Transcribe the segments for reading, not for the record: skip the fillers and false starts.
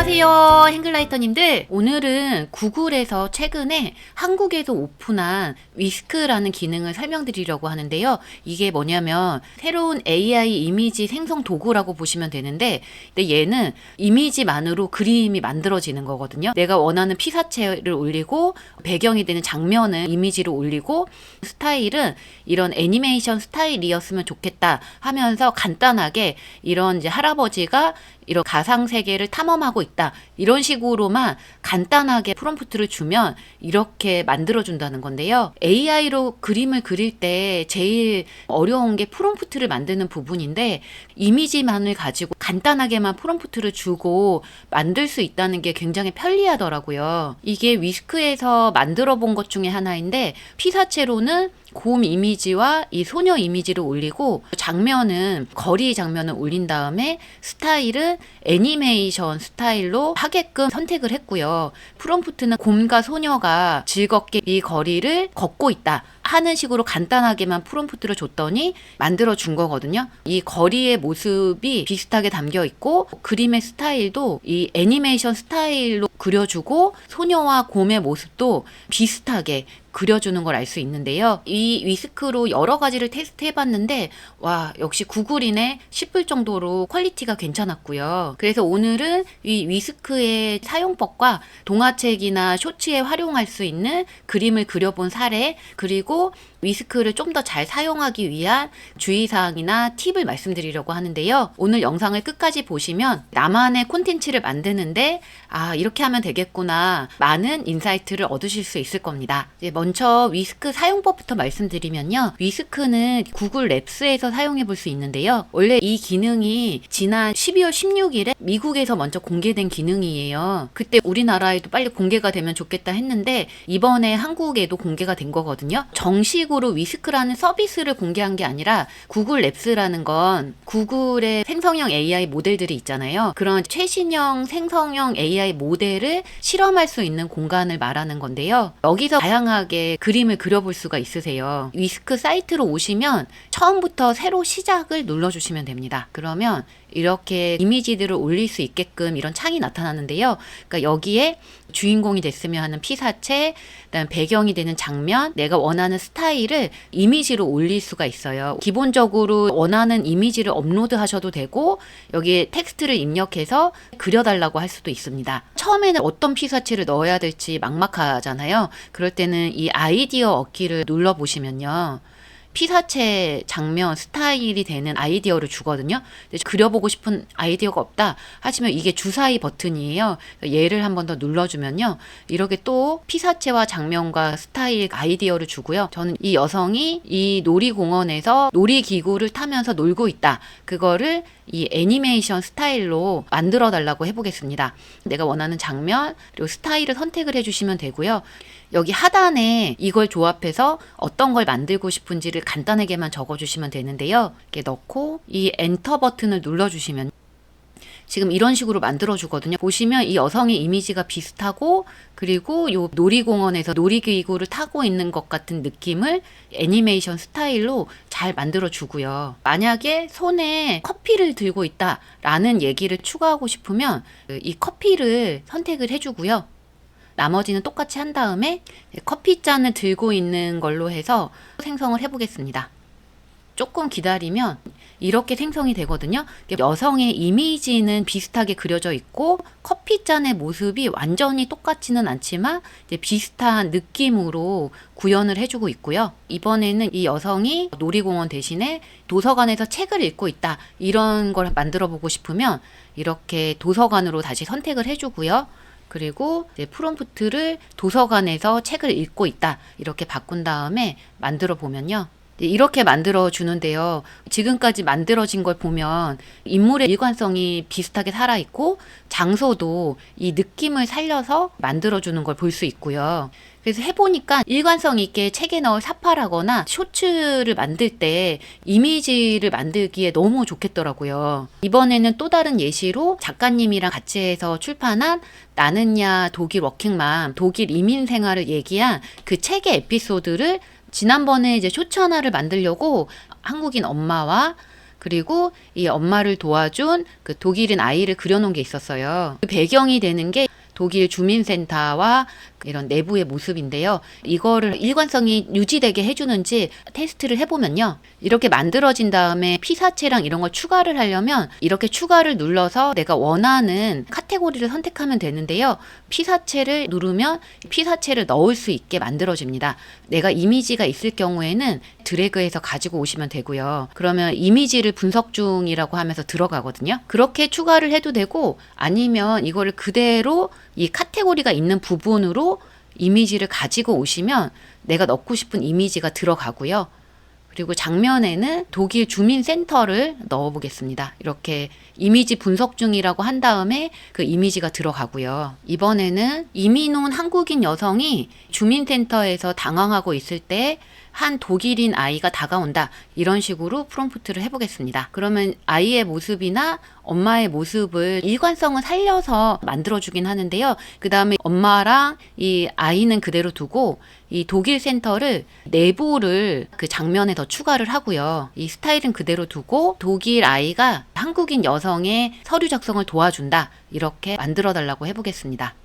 안녕하세요, 행글라이터님들. 오늘은 구글에서 최근에 한국에서 오픈한 위스크라는 기능을 설명드리려고 하는데요. 이게 뭐냐면 새로운 AI 이미지 생성 도구라고 보시면 되는데, 근데 얘는 이미지만으로 그림이 만들어지는 거거든요. 내가 원하는 피사체를 올리고 배경이 되는 장면을 이미지로 올리고 스타일은 이런 애니메이션 스타일이었으면 좋겠다 하면서 간단하게 이런 이제 할아버지가 이런 가상 세계를 탐험하고 있다, 이런 식으로만 간단하게 프롬프트를 주면 이렇게 만들어준다는 건데요. AI로 그림을 그릴 때 제일 어려운 게 프롬프트를 만드는 부분인데, 이미지만을 가지고 간단하게만 프롬프트를 주고 만들 수 있다는 게 굉장히 편리하더라고요. 이게 위스크에서 만들어 본 것 중에 하나인데, 피사체로는 곰 이미지와 이 소녀 이미지를 올리고, 장면은 거리 장면을 올린 다음에 스타일은 애니메이션 스타일로 하게끔 선택을 했고요. 프롬프트는 곰과 소녀가 즐겁게 이 거리를 걷고 있다 하는 식으로 간단하게만 프롬프트를 줬더니 만들어 준 거거든요. 이 거리의 모습이 비슷하게 담겨 있고, 그림의 스타일도 이 애니메이션 스타일로 그려주고, 소녀와 곰의 모습도 비슷하게 그려주는 걸 알 수 있는데요. 이 위스크로 여러 가지를 테스트 해봤는데, 와, 역시 구글이네 싶을 정도로 퀄리티가 괜찮았고요. 그래서 오늘은 이 위스크의 사용법과 동화책이나 쇼츠에 활용할 수 있는 그림을 그려본 사례, 그리고 위스크를 좀 더 잘 사용하기 위한 주의사항이나 팁을 말씀드리려고 하는데요. 오늘 영상을 끝까지 보시면 나만의 콘텐츠를 만드는데 이렇게 하면 되겠구나, 많은 인사이트를 얻으실 수 있을 겁니다. 이제 먼저 위스크 사용법부터 말씀드리면요. 위스크는 구글 랩스에서 사용해 볼 수 있는데요. 원래 이 기능이 지난 12월 16일에 미국에서 먼저 공개된 기능이에요. 그때 우리나라에도 빨리 공개가 되면 좋겠다 했는데, 이번에 한국에도 공개가 된 거거든요. 정식으로 위스크라는 서비스를 공개한 게 아니라, 구글 랩스라는 건 구글의 생성형 AI 모델들이 있잖아요. 그런 최신형 생성형 AI 모델을 실험할 수 있는 공간을 말하는 건데요. 여기서 다양하게 그림을 그려볼 수가 있으세요. 위스크 사이트로 오시면 처음부터 새로 시작을 눌러주시면 됩니다. 그러면 이렇게 이미지들을 올릴 수 있게끔 이런 창이 나타나는데요. 그러니까 여기에 주인공이 됐으면 하는 피사체, 그다음 배경이 되는 장면, 내가 원하는 스타일을 이미지로 올릴 수가 있어요. 기본적으로 원하는 이미지를 업로드 하셔도 되고, 여기에 텍스트를 입력해서 그려달라고 할 수도 있습니다. 처음에는 어떤 피사체를 넣어야 될지 막막하잖아요. 그럴 때는 이 아이디어 얻기를 눌러보시면요, 피사체 장면 스타일이 되는 아이디어를 주거든요. 그려보고 싶은 아이디어가 없다 하시면 이게 주사위 버튼이에요. 얘를 한 번 더 눌러주면요, 이렇게 또 피사체와 장면과 스타일 아이디어를 주고요. 저는 이 여성이 이 놀이공원에서 놀이기구를 타면서 놀고 있다, 그거를 이 애니메이션 스타일로 만들어 달라고 해보겠습니다. 내가 원하는 장면 그리고 스타일을 선택을 해주시면 되고요. 여기 하단에 이걸 조합해서 어떤 걸 만들고 싶은지를 간단하게만 적어주시면 되는데요. 이렇게 넣고 이 엔터 버튼을 눌러주시면 지금 이런 식으로 만들어 주거든요. 보시면 이 여성의 이미지가 비슷하고, 그리고 요 놀이공원에서 놀이기구를 타고 있는 것 같은 느낌을 애니메이션 스타일로 잘 만들어 주고요. 만약에 손에 커피를 들고 있다라는 얘기를 추가하고 싶으면 이 커피를 선택을 해주고요. 나머지는 똑같이 한 다음에 커피잔을 들고 있는 걸로 해서 생성을 해보겠습니다. 조금 기다리면 이렇게 생성이 되거든요. 여성의 이미지는 비슷하게 그려져 있고, 커피잔의 모습이 완전히 똑같지는 않지만 이제 비슷한 느낌으로 구현을 해주고 있고요. 이번에는 이 여성이 놀이공원 대신에 도서관에서 책을 읽고 있다, 이런 걸 만들어 보고 싶으면 이렇게 도서관으로 다시 선택을 해주고요. 그리고 이제 프롬프트를 도서관에서 책을 읽고 있다 이렇게 바꾼 다음에 만들어 보면요, 이렇게 만들어 주는데요. 지금까지 만들어진 걸 보면 인물의 일관성이 비슷하게 살아있고, 장소도 이 느낌을 살려서 만들어 주는 걸 볼 수 있고요. 그래서 해보니까 일관성 있게 책에 넣을 사파라거나 쇼츠를 만들 때 이미지를 만들기에 너무 좋겠더라고요. 이번에는 또 다른 예시로 작가님이랑 같이 해서 출판한 나는야 독일 워킹맘, 독일 이민 생활을 얘기한 그 책의 에피소드를 지난번에 이제 쇼츠 하나를 만들려고 한국인 엄마와 그리고 이 엄마를 도와준 그 독일인 아이를 그려놓은 게 있었어요. 그 배경이 되는 게 독일 주민센터와 이런 내부의 모습인데요. 이거를 일관성이 유지되게 해주는지 테스트를 해보면요. 이렇게 만들어진 다음에 피사체랑 이런 걸 추가를 하려면 이렇게 추가를 눌러서 내가 원하는 카테고리를 선택하면 되는데요. 피사체를 누르면 피사체를 넣을 수 있게 만들어집니다. 내가 이미지가 있을 경우에는 드래그해서 가지고 오시면 되고요. 그러면 이미지를 분석 중이라고 하면서 들어가거든요. 그렇게 추가를 해도 되고 아니면 이거를 그대로 이 카테고리가 있는 부분으로 이미지를 가지고 오시면 내가 넣고 싶은 이미지가 들어가고요. 그리고 장면에는 독일 주민센터를 넣어 보겠습니다. 이렇게 이미지 분석 중이라고 한 다음에 그 이미지가 들어가고요. 이번에는 이민 온 한국인 여성이 주민센터에서 당황하고 있을 때 한 독일인 아이가 다가온다. 이런 식으로 프롬프트를 해보겠습니다. 그러면 아이의 모습이나 엄마의 모습을 일관성을 살려서 만들어주긴 하는데요. 그 다음에 엄마랑 이 아이는 그대로 두고 이 독일 센터를 내부를 그 장면에 더 추가를 하고요. 이 스타일은 그대로 두고 독일 아이가 한국인 여성의 서류 작성을 도와준다. 이렇게 만들어 달라고 해보겠습니다.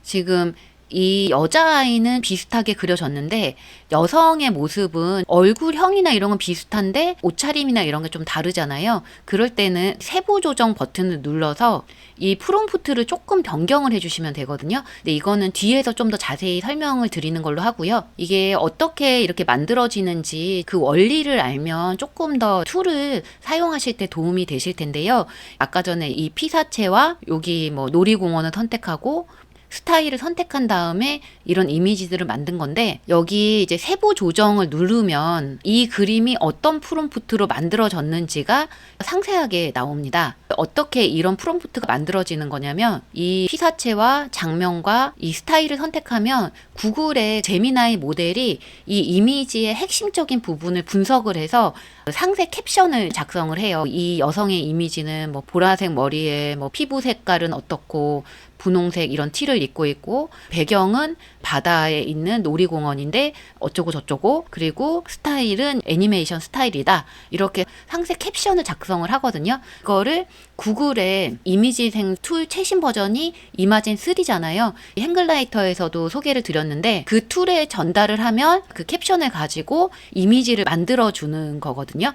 지금 이 여자아이는 비슷하게 그려졌는데 여성의 모습은 얼굴형이나 이런 건 비슷한데 옷차림이나 이런 게 좀 다르잖아요. 그럴 때는 세부 조정 버튼을 눌러서 이 프롬프트를 조금 변경을 해주시면 되거든요. 근데 이거는 뒤에서 좀 더 자세히 설명을 드리는 걸로 하고요. 이게 어떻게 이렇게 만들어지는지 그 원리를 알면 조금 더 툴을 사용하실 때 도움이 되실 텐데요. 아까 전에 이 피사체와 여기 뭐 놀이공원을 선택하고 스타일을 선택한 다음에 이런 이미지들을 만든 건데 여기 이제 세부 조정을 누르면 이 그림이 어떤 프롬프트로 만들어졌는지가 상세하게 나옵니다. 어떻게 이런 프롬프트가 만들어지는 거냐면 이 피사체와 장면과 이 스타일을 선택하면 구글의 제미나이 모델이 이 이미지의 핵심적인 부분을 분석을 해서 상세 캡션을 작성을 해요. 이 여성의 이미지는 뭐 보라색 머리에 뭐 피부 색깔은 어떻고 분홍색 이런 티를 입고 있고 배경은 바다에 있는 놀이공원인데 어쩌고 저쩌고 그리고 스타일은 애니메이션 스타일이다. 이렇게 상세 캡션을 작성을 하거든요. 이거를 구글의 이미지생 툴 최신 버전이 이마진 3잖아요. 행글라이터에서도 소개를 드렸는데 그 툴에 전달을 하면 그 캡션을 가지고 이미지를 만들어주는 거거든요.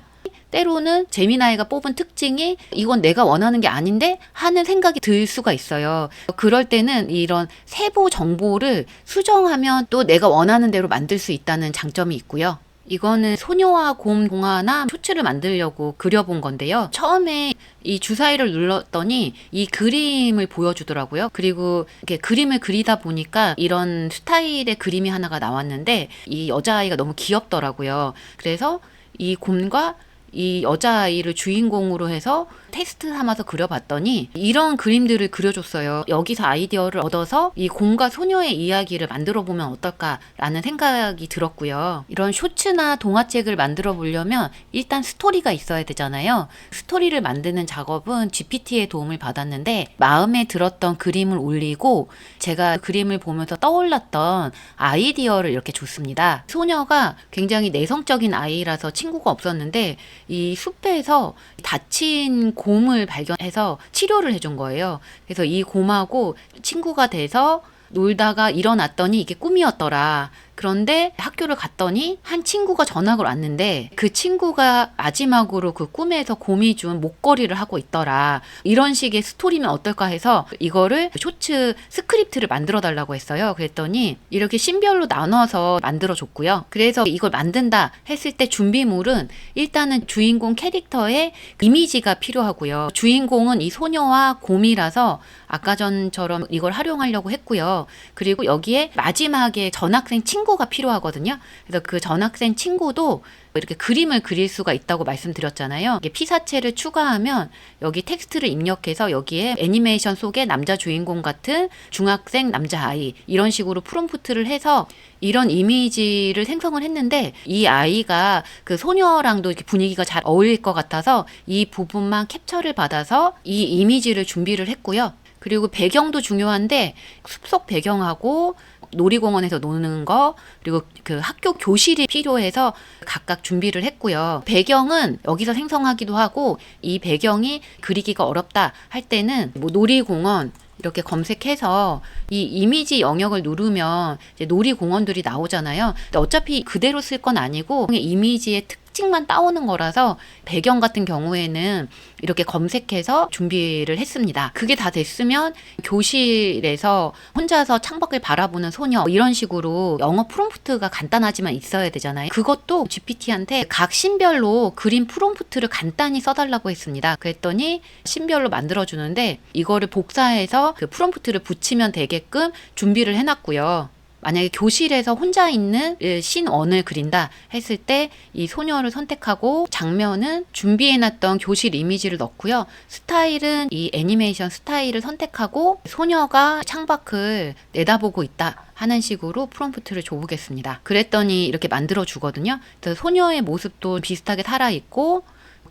때로는 제미나이가 뽑은 특징이 이건 내가 원하는 게 아닌데 하는 생각이 들 수가 있어요. 그럴 때는 이런 세부 정보를 수정하면 또 내가 원하는 대로 만들 수 있다는 장점이 있고요. 이거는 소녀와 곰 동화나 쇼츠를 만들려고 그려본 건데요. 처음에 이 주사위를 눌렀더니 이 그림을 보여주더라고요. 그리고 이렇게 그림을 그리다 보니까 이런 스타일의 그림이 하나가 나왔는데 이 여자아이가 너무 귀엽더라고요. 그래서 이 곰과 이 여자아이를 주인공으로 해서 테스트 삼아서 그려봤더니 이런 그림들을 그려줬어요. 여기서 아이디어를 얻어서 이 곰과 소녀의 이야기를 만들어보면 어떨까라는 생각이 들었고요. 이런 쇼츠나 동화책을 만들어 보려면 일단 스토리가 있어야 되잖아요. 스토리를 만드는 작업은 GPT의 도움을 받았는데 마음에 들었던 그림을 올리고 제가 그림을 보면서 떠올랐던 아이디어를 이렇게 줬습니다. 소녀가 굉장히 내성적인 아이라서 친구가 없었는데 이 숲에서 다친 곰을 발견해서 치료를 해준 거예요. 그래서 이 곰하고 친구가 돼서 놀다가 일어났더니 이게 꿈이었더라. 그런데 학교를 갔더니 한 친구가 전학을 왔는데 그 친구가 마지막으로 그 꿈에서 곰이 준 목걸이를 하고 있더라. 이런 식의 스토리면 어떨까 해서 이거를 쇼츠 스크립트를 만들어 달라고 했어요. 그랬더니 이렇게 씬별로 나눠서 만들어 줬고요. 그래서 이걸 만든다 했을 때 준비물은 일단은 주인공 캐릭터의 이미지가 필요하고요. 주인공은 이 소녀와 곰이라서 아까 전처럼 이걸 활용하려고 했고요. 그리고 여기에 마지막에 전학생 친구가 필요하거든요. 그래서 그 전학생 친구도 이렇게 그림을 그릴 수가 있다고 말씀드렸잖아요. 이게 피사체를 추가하면 여기 텍스트를 입력해서 여기에 애니메이션 속의 남자 주인공 같은 중학생 남자아이 이런 식으로 프롬프트를 해서 이런 이미지를 생성을 했는데 이 아이가 그 소녀랑도 이렇게 분위기가 잘 어울릴 것 같아서 이 부분만 캡처를 받아서 이 이미지를 준비를 했고요. 그리고 배경도 중요한데 숲속 배경하고 놀이공원에서 노는 거, 그리고 그 학교 교실이 필요해서 각각 준비를 했고요. 배경은 여기서 생성하기도 하고, 이 배경이 그리기가 어렵다 할 때는 뭐 놀이공원 이렇게 검색해서 이 이미지 영역을 누르면 이제 놀이공원들이 나오잖아요. 근데 어차피 그대로 쓸 건 아니고 이미지의 특징만 따오는 거라서 배경 같은 경우에는 이렇게 검색해서 준비를 했습니다. 그게 다 됐으면 교실에서 혼자서 창밖을 바라보는 소녀 이런 식으로 영어 프롬프트가 간단하지만 있어야 되잖아요. 그것도 GPT한테 각 씬별로 그림 프롬프트를 간단히 써달라고 했습니다. 그랬더니 씬별로 만들어주는데 이거를 복사해서 그 프롬프트를 붙이면 되게끔 준비를 해놨고요. 만약에 교실에서 혼자 있는 씬원을 그린다 했을 때 이 소녀를 선택하고 장면은 준비해놨던 교실 이미지를 넣고요. 스타일은 이 애니메이션 스타일을 선택하고 소녀가 창밖을 내다보고 있다 하는 식으로 프롬프트를 줘보겠습니다. 그랬더니 이렇게 만들어 주거든요. 그래서 소녀의 모습도 비슷하게 살아있고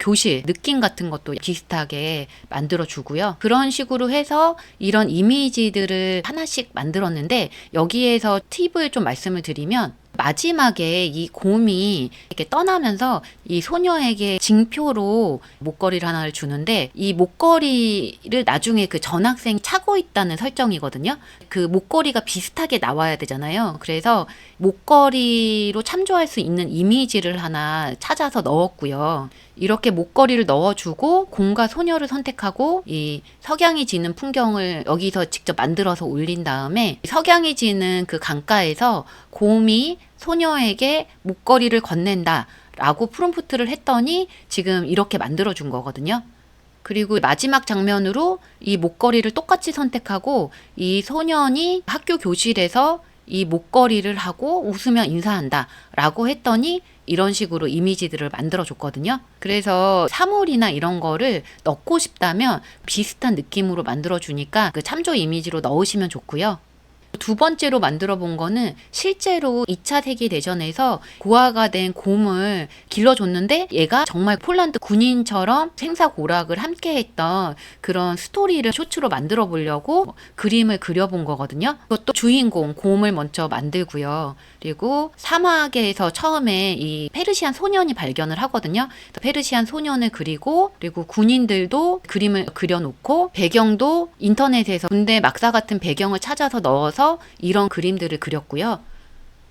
교실 느낌 같은 것도 비슷하게 만들어 주고요. 그런 식으로 해서 이런 이미지들을 하나씩 만들었는데 여기에서 팁을 좀 말씀을 드리면 마지막에 이 곰이 이렇게 떠나면서 이 소녀에게 징표로 목걸이를 하나를 주는데 이 목걸이를 나중에 그 전학생이 차고 있다는 설정이거든요. 그 목걸이가 비슷하게 나와야 되잖아요. 그래서 목걸이로 참조할 수 있는 이미지를 하나 찾아서 넣었고요. 이렇게 목걸이를 넣어주고 곰과 소녀를 선택하고 이 석양이 지는 풍경을 여기서 직접 만들어서 올린 다음에 석양이 지는 그 강가에서 곰이 소녀에게 목걸이를 건넨다 라고 프롬프트를 했더니 지금 이렇게 만들어준 거거든요. 그리고 마지막 장면으로 이 목걸이를 똑같이 선택하고 이 소년이 학교 교실에서 이 목걸이를 하고 웃으며 인사한다 라고 했더니 이런 식으로 이미지들을 만들어 줬거든요. 그래서 사물이나 이런 거를 넣고 싶다면 비슷한 느낌으로 만들어 주니까 그 참조 이미지로 넣으시면 좋고요. 두 번째로 만들어 본 거는 실제로 2차 세계대전에서 고아가 된 곰을 길러줬는데 얘가 정말 폴란드 군인처럼 생사고락을 함께 했던 그런 스토리를 쇼츠로 만들어 보려고 그림을 그려본 거거든요. 그것도 주인공 곰을 먼저 만들고요. 그리고 사막에서 처음에 이 페르시안 소년이 발견을 하거든요. 페르시안 소년을 그리고 그리고 군인들도 그림을 그려놓고 배경도 인터넷에서 군대 막사 같은 배경을 찾아서 넣어서 이런 그림들을 그렸고요.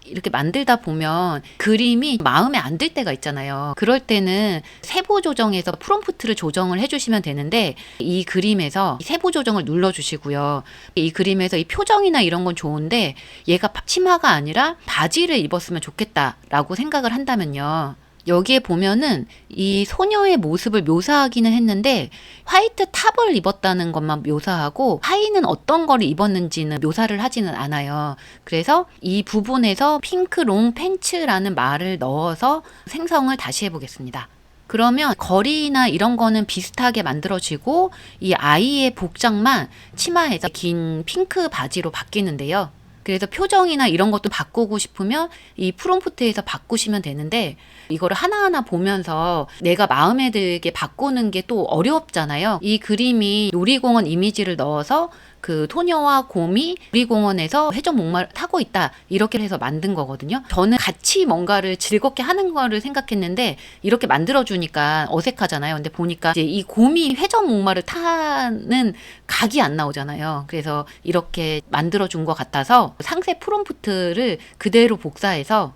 이렇게 만들다 보면 그림이 마음에 안 들 때가 있잖아요. 그럴 때는 세부 조정에서 프롬프트를 조정을 해주시면 되는데 이 그림에서 세부 조정을 눌러주시고요. 이 그림에서 이 표정이나 이런 건 좋은데 얘가 치마가 아니라 바지를 입었으면 좋겠다라고 생각을 한다면요. 여기에 보면은 이 소녀의 모습을 묘사하기는 했는데 화이트 탑을 입었다는 것만 묘사하고 하의는 어떤 거를 입었는지는 묘사를 하지는 않아요. 그래서 이 부분에서 핑크 롱 팬츠라는 말을 넣어서 생성을 다시 해보겠습니다. 그러면 거리나 이런 거는 비슷하게 만들어지고 이 아이의 복장만 치마에서 긴 핑크 바지로 바뀌는데요. 그래서 표정이나 이런 것도 바꾸고 싶으면 이 프롬프트에서 바꾸시면 되는데 이거를 하나하나 보면서 내가 마음에 들게 바꾸는 게 또 어렵잖아요. 이 그림이 놀이공원 이미지를 넣어서 그 소녀와 곰이 놀이공원에서 회전 목마를 타고 있다 이렇게 해서 만든 거거든요. 저는 같이 뭔가를 즐겁게 하는 거를 생각했는데 이렇게 만들어주니까 어색하잖아요. 근데 보니까 이제 이 곰이 회전 목마를 타는 각이 안 나오잖아요. 그래서 이렇게 만들어준 것 같아서 상세 프롬프트를 그대로 복사해서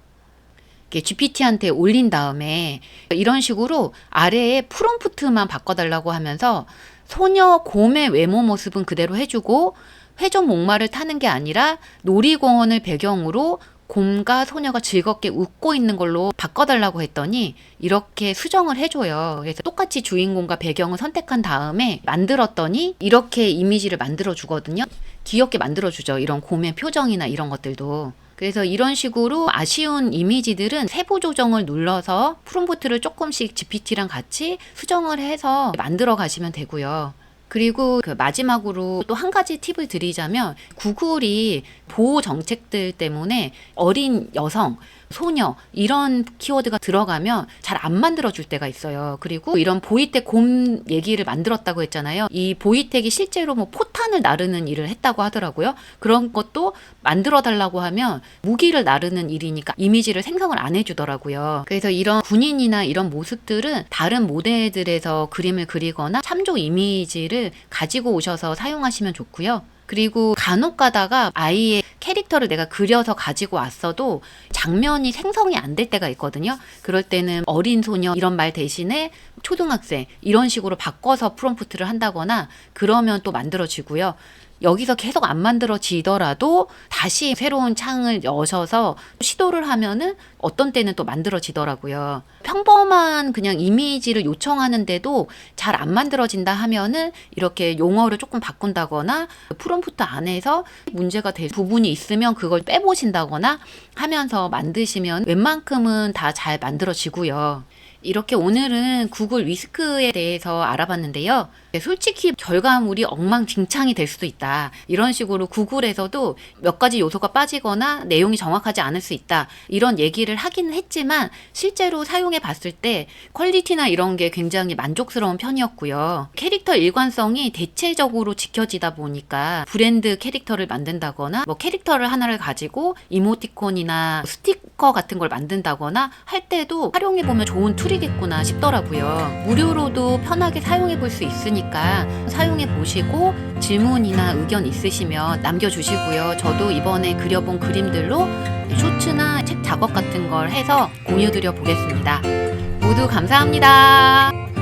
GPT한테 올린 다음에 이런 식으로 아래에 프롬프트만 바꿔달라고 하면서 소녀 곰의 외모 모습은 그대로 해주고 회전 목마를 타는 게 아니라 놀이공원을 배경으로 곰과 소녀가 즐겁게 웃고 있는 걸로 바꿔달라고 했더니 이렇게 수정을 해줘요. 그래서 똑같이 주인공과 배경을 선택한 다음에 만들었더니 이렇게 이미지를 만들어 주거든요. 귀엽게 만들어 주죠. 이런 곰의 표정이나 이런 것들도. 그래서 이런 식으로 아쉬운 이미지들은 세부 조정을 눌러서 프롬프트를 조금씩 GPT랑 같이 수정을 해서 만들어 가시면 되고요. 그리고 그 마지막으로 또 한 가지 팁을 드리자면 구글이 보호 정책들 때문에 어린 여성, 소녀 이런 키워드가 들어가면 잘 안 만들어줄 때가 있어요. 그리고 이런 보이텍 곰 얘기를 만들었다고 했잖아요. 이 보이텍이 실제로 뭐 포탄을 나르는 일을 했다고 하더라고요. 그런 것도 만들어 달라고 하면 무기를 나르는 일이니까 이미지를 생성을 안 해주더라고요. 그래서 이런 군인이나 이런 모습들은 다른 모델들에서 그림을 그리거나 참조 이미지를 가지고 오셔서 사용하시면 좋고요. 그리고 간혹 가다가 아이의 캐릭터를 내가 그려서 가지고 왔어도 장면이 생성이 안 될 때가 있거든요. 그럴 때는 어린 소녀 이런 말 대신에 초등학생 이런 식으로 바꿔서 프롬프트를 한다거나 그러면 또 만들어지고요. 여기서 계속 안 만들어지더라도 다시 새로운 창을 여셔서 시도를 하면은 어떤 때는 또 만들어지더라고요. 평범한 그냥 이미지를 요청하는데도 잘 안 만들어진다 하면은 이렇게 용어를 조금 바꾼다거나 프롬프트 안에서 문제가 될 부분이 있으면 그걸 빼보신다거나 하면서 만드시면 웬만큼은 다 잘 만들어지고요. 이렇게 오늘은 구글 위스크에 대해서 알아봤는데요. 솔직히 결과물이 엉망진창이 될 수도 있다. 이런 식으로 구글에서도 몇 가지 요소가 빠지거나 내용이 정확하지 않을 수 있다. 이런 얘기를 하기는 했지만 실제로 사용해 봤을 때 퀄리티나 이런 게 굉장히 만족스러운 편이었고요. 캐릭터 일관성이 대체적으로 지켜지다 보니까 브랜드 캐릭터를 만든다거나 뭐 캐릭터를 하나를 가지고 이모티콘이나 스티커 같은 걸 만든다거나 할 때도 활용해 보면 좋은 툴이겠구나 싶더라고요. 무료로도 편하게 사용해 볼 수 있으니까 사용해 보시고 질문이나 의견 있으시면 남겨주시고요. 저도 이번에 그려본 그림들로 쇼츠나 책 작업 같은 걸 해서 공유드려 보겠습니다. 모두 감사합니다.